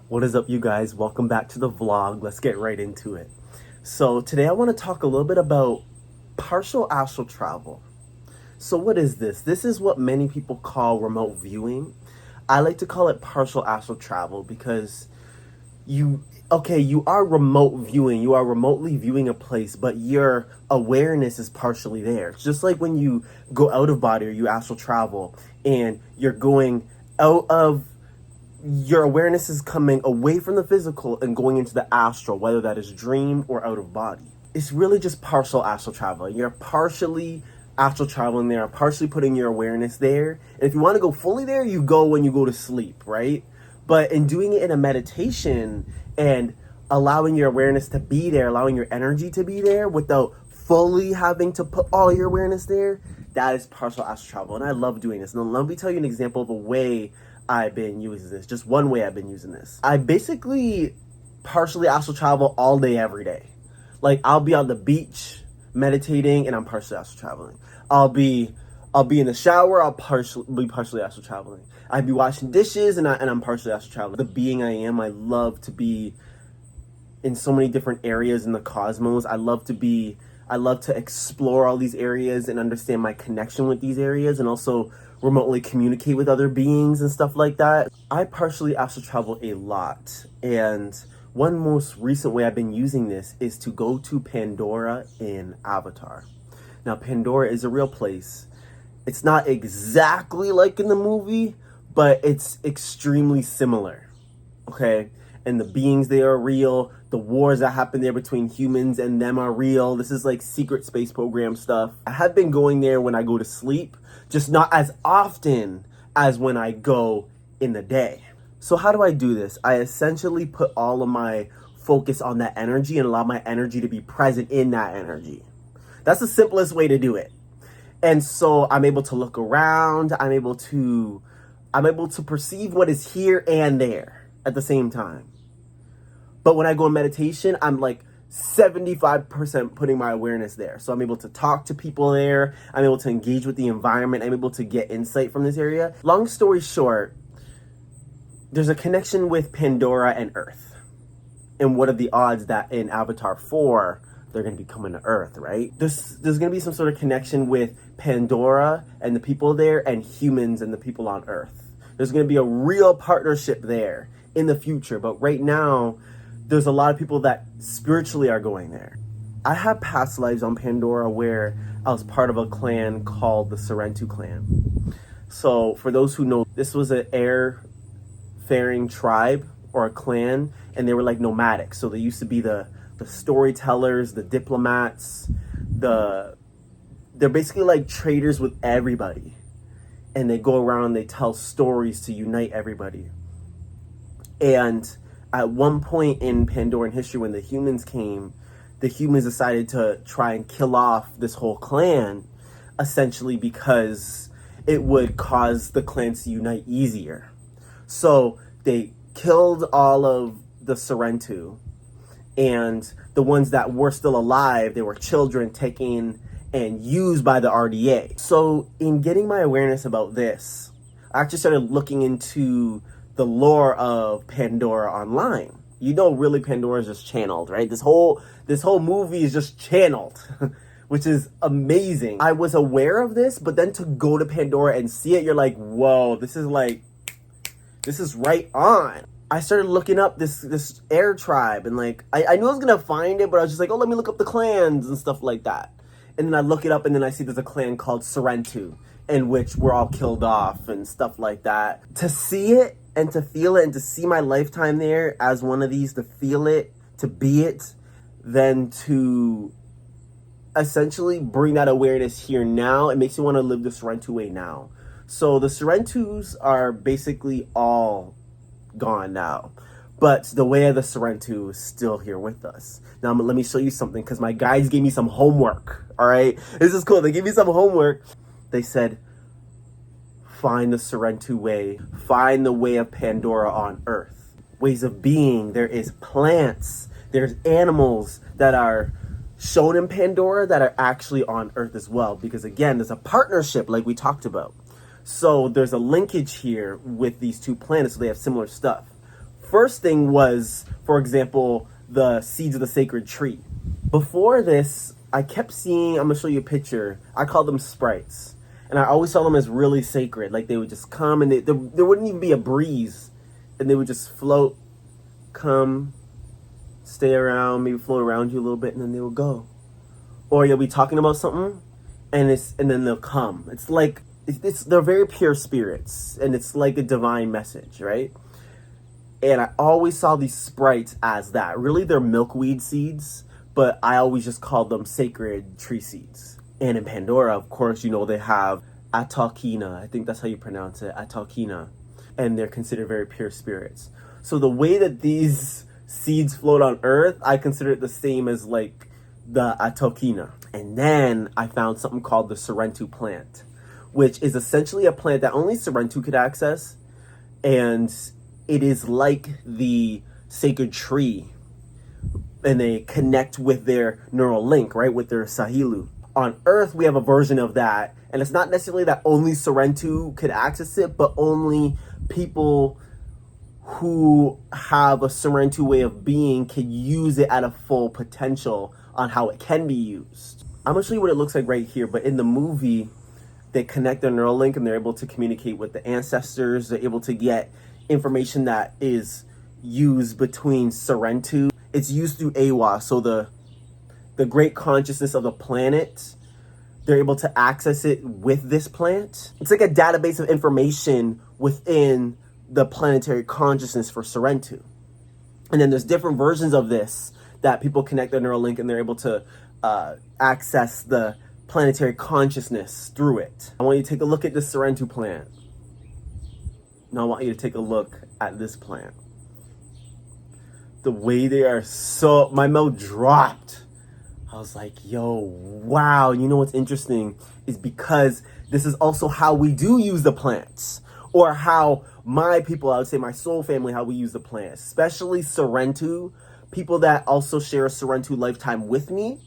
What is up, you guys? Welcome back to the vlog. Let's get right into it. So today I want to talk a little bit about partial astral travel. So what is this? This is what many people call remote viewing. I like to call it partial astral travel because you are remote viewing. You are remotely viewing a place, but your awareness is partially there. It's just like when you go out of body or you astral travel and you're going out of your awareness is coming away from the physical and going into the astral, whether that is dream or out of body. It's really just partial astral travel. You're partially astral traveling there, partially putting your awareness there. And if you want to go fully there, you go when you go to sleep, right? But in doing it in a meditation and allowing your awareness to be there, allowing your energy to be there without fully having to put all your awareness there, that is partial astral travel. And I love doing this. And let me tell you an example of a way I've been using this. Just one way I've been using this. I basically partially astral travel all day, every day. Like I'll be on the beach meditating and I'm partially astral traveling. I'll be in the shower, I'll be partially astral traveling. I'd be washing dishes and I'm partially astral traveling. The being I am, I love to be in so many different areas in the cosmos. I love to explore all these areas and understand my connection with these areas and also remotely communicate with other beings and stuff like that. I partially astral travel a lot, and one most recent way I've been using this is to go to Pandora in Avatar. Now, Pandora is a real place. It's not exactly like in the movie, but it's extremely similar, okay? And the beings there are real. The wars that happen there between humans and them are real. This is like secret space program stuff. I have been going there when I go to sleep, just not as often as when I go in the day. So how do I do this? I essentially put all of my focus on that energy and allow my energy to be present in that energy. That's the simplest way to do it. And so I'm able to look around. I'm able to perceive what is here and there at the same time. But when I go in meditation, I'm like 75% putting my awareness there. So I'm able to talk to people there. I'm able to engage with the environment. I'm able to get insight from this area. Long story short, there's a connection with Pandora and Earth. And what are the odds that in Avatar 4, they're going to be coming to Earth, right? There's going to be some sort of connection with Pandora and the people there and humans and the people on Earth. There's going to be a real partnership there in the future. But right now, there's a lot of people that spiritually are going there. I have past lives on Pandora where I was part of a clan called the Sarentu clan. So for those who know, this was an air-faring tribe or a clan, and they were like nomadic. So they used to be the storytellers, the diplomats, they're basically like traders with everybody. And they go around and they tell stories to unite everybody. And at one point in Pandoran history, when the humans came, the humans decided to try and kill off this whole clan, essentially because it would cause the clans to unite easier. So they killed all of the Sarentu, and the ones that were still alive, they were children taken and used by the RDA. So in getting my awareness about this, I actually started looking into the lore of Pandora online. You know, really Pandora is just channeled, right? This whole movie is just channeled, which is amazing. I was aware of this, but then to go to Pandora and see it, you're like, whoa, this is right on. I started looking up this air tribe, and like, I knew I was gonna find it, but I was just like, oh, let me look up the clans and stuff like that. And then I look it up, and then I see there's a clan called Sarentu, in which we're all killed off and stuff like that. To see it, and to feel it, and to see my lifetime there as one of these, to feel it, to be it, then to essentially bring that awareness here now, it makes me want to live the Sarentu way now. So the Sarentus are basically all gone now, but the way of the Sarentu is still here with us. Now let me show you something, because my guides gave me some homework. All right, this is cool. They gave me some homework. They said, find the Sarentu way. Find the way of Pandora on Earth. Ways of being. There is plants. There's animals that are shown in Pandora that are actually on Earth as well. Because again, there's a partnership like we talked about. So there's a linkage here with these two planets. So they have similar stuff. First thing was, for example, the seeds of the sacred tree. Before this, I kept seeing, I'm going to show you a picture. I call them sprites. And I always saw them as really sacred. Like they would just come and there wouldn't even be a breeze. And they would just float, come, stay around, maybe float around you a little bit, and then they would go. Or you'll be talking about something and then they'll come. It's like, they're very pure spirits. And it's like a divine message, right? And I always saw these sprites as that. Really, they're milkweed seeds, but I always just called them sacred tree seeds. And in Pandora, of course, you know, they have Atalkina. I think that's how you pronounce it, Atalkina. And they're considered very pure spirits. So the way that these seeds float on Earth, I consider it the same as like the Atalkina. And then I found something called the Sarentu plant, which is essentially a plant that only Sarentu could access. And it is like the sacred tree, and they connect with their neural link, right? With their Sahilu. On Earth, we have a version of that, and it's not necessarily that only Sarentu could access it, but only people who have a Sarentu way of being can use it at a full potential on how it can be used. I'm gonna show you what it looks like right here, but in the movie, they connect their neural link and they're able to communicate with the ancestors. They're able to get information that is used between Sarentu. It's used through Awa, so the great consciousness of the planet. They're able to access it with this plant. It's like a database of information within the planetary consciousness for Sarentu. And then there's different versions of this that people connect their neural link and they're able to access the planetary consciousness through it. I want you to take a look at this Sarentu plant. Now I want you to take a look at this plant. The way they are so, my mouth dropped. I was like, yo, wow. You know what's interesting is because this is also how we do use the plants, or how my people, I would say my soul family, how we use the plants, especially Sarentu, people that also share a Sarentu lifetime with me.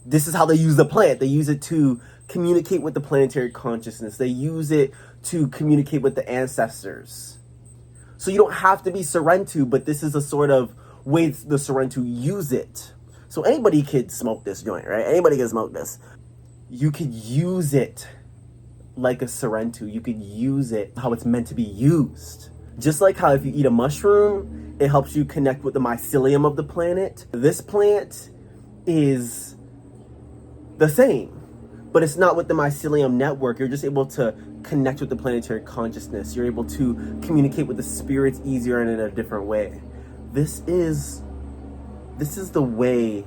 This is how they use the plant. They use it to communicate with the planetary consciousness. They use it to communicate with the ancestors. So you don't have to be Sarentu, but this is a sort of way the Sarentu use it. So anybody could smoke this joint, right? Anybody can smoke this. You could use it like a Sarentu. You could use it how it's meant to be used. Just like how if you eat a mushroom, it helps you connect with the mycelium of the planet. This plant is the same, but it's not with the mycelium network. You're just able to connect with the planetary consciousness. You're able to communicate with the spirits easier and in a different way. This is the way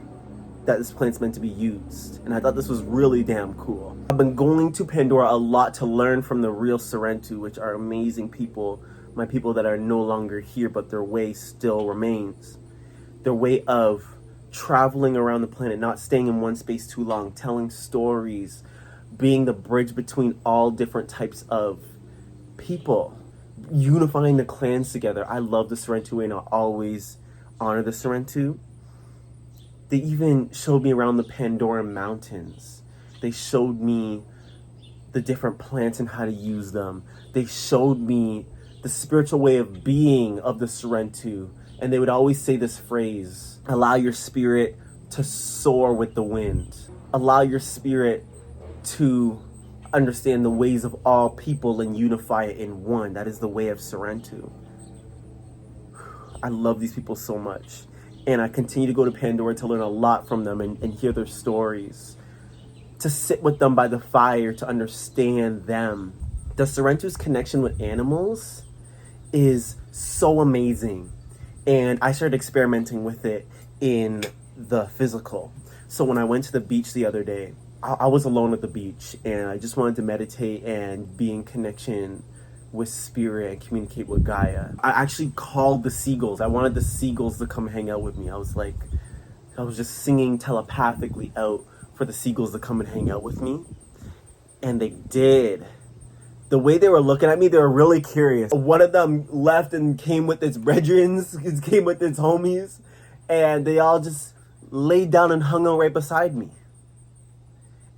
that this plant's meant to be used. And I thought this was really damn cool. I've been going to Pandora a lot to learn from the real Sarentu, which are amazing people. My people that are no longer here, but their way still remains. Their way of traveling around the planet, not staying in one space too long, telling stories, being the bridge between all different types of people, unifying the clans together. I love the Sarentu and I'll always honor the Sarentu. They even showed me around the Pandora mountains. They showed me the different plants and how to use them. They showed me the spiritual way of being of the Sarentu. And they would always say this phrase, allow your spirit to soar with the wind. Allow your spirit to understand the ways of all people and unify it in one. That is the way of Sarentu. I love these people so much. And I continue to go to Pandora to learn a lot from them and hear their stories. To sit with them by the fire, to understand them. The Sarentu's connection with animals is so amazing. And I started experimenting with it in the physical. So when I went to the beach the other day, I was alone at the beach and I just wanted to meditate and be in connection with spirit and communicate with Gaia. I actually called the seagulls. I wanted the seagulls to come hang out with me. I was just singing telepathically out for the seagulls to come and hang out with me. And they did. The way they were looking at me, they were really curious. One of them left and came with its brethren, came with its homies, and they all just laid down and hung out right beside me.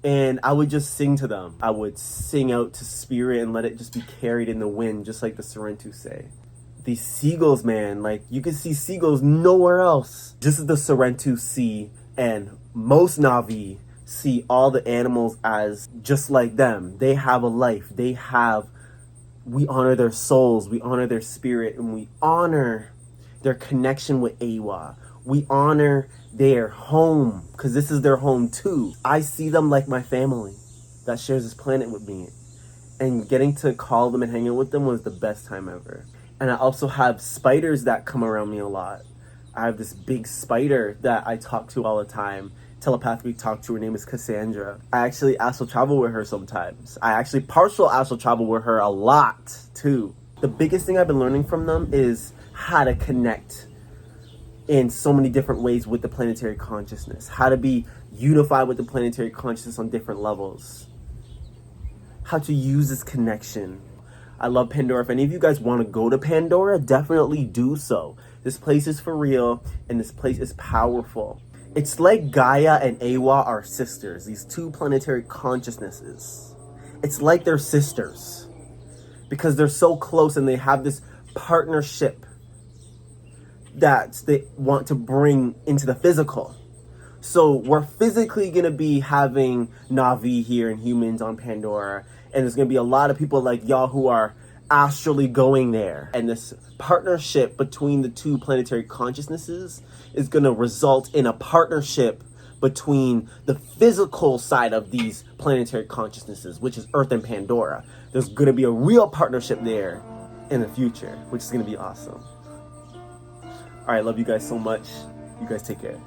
And I would just sing to them. I would sing out to spirit and let it just be carried in the wind, just like the Sarentu say. These seagulls, man, like you can see seagulls nowhere else. This is the Sarentu Sea, and most Na'vi see all the animals as just like them. They have a life. We honor their souls, we honor their spirit, and we honor their connection with Awa. We honor their home, because this is their home too. I see them like my family that shares this planet with me. And getting to call them and hang out with them was the best time ever. And I also have spiders that come around me a lot. I have this big spider that I talk to all the time, telepathically talk to. Her name is Cassandra. I actually astral travel with her sometimes. I actually partial astral travel with her a lot too. The biggest thing I've been learning from them is how to connect in so many different ways with the planetary consciousness. How to be unified with the planetary consciousness on different levels. How to use this connection. I love Pandora. If any of you guys want to go to Pandora, definitely do so. This place is for real, and this place is powerful. It's like Gaia and Awa are sisters, these two planetary consciousnesses. It's like they're sisters because they're so close, and they have this partnership that they want to bring into the physical. So we're physically going to be having Na'vi here and humans on Pandora, and there's going to be a lot of people like y'all who are astrally going there. And this partnership between the two planetary consciousnesses is going to result in a partnership between the physical side of these planetary consciousnesses, which is Earth and Pandora. There's going to be a real partnership there in the future, which is going to be awesome. All right, love you guys so much. You guys take care.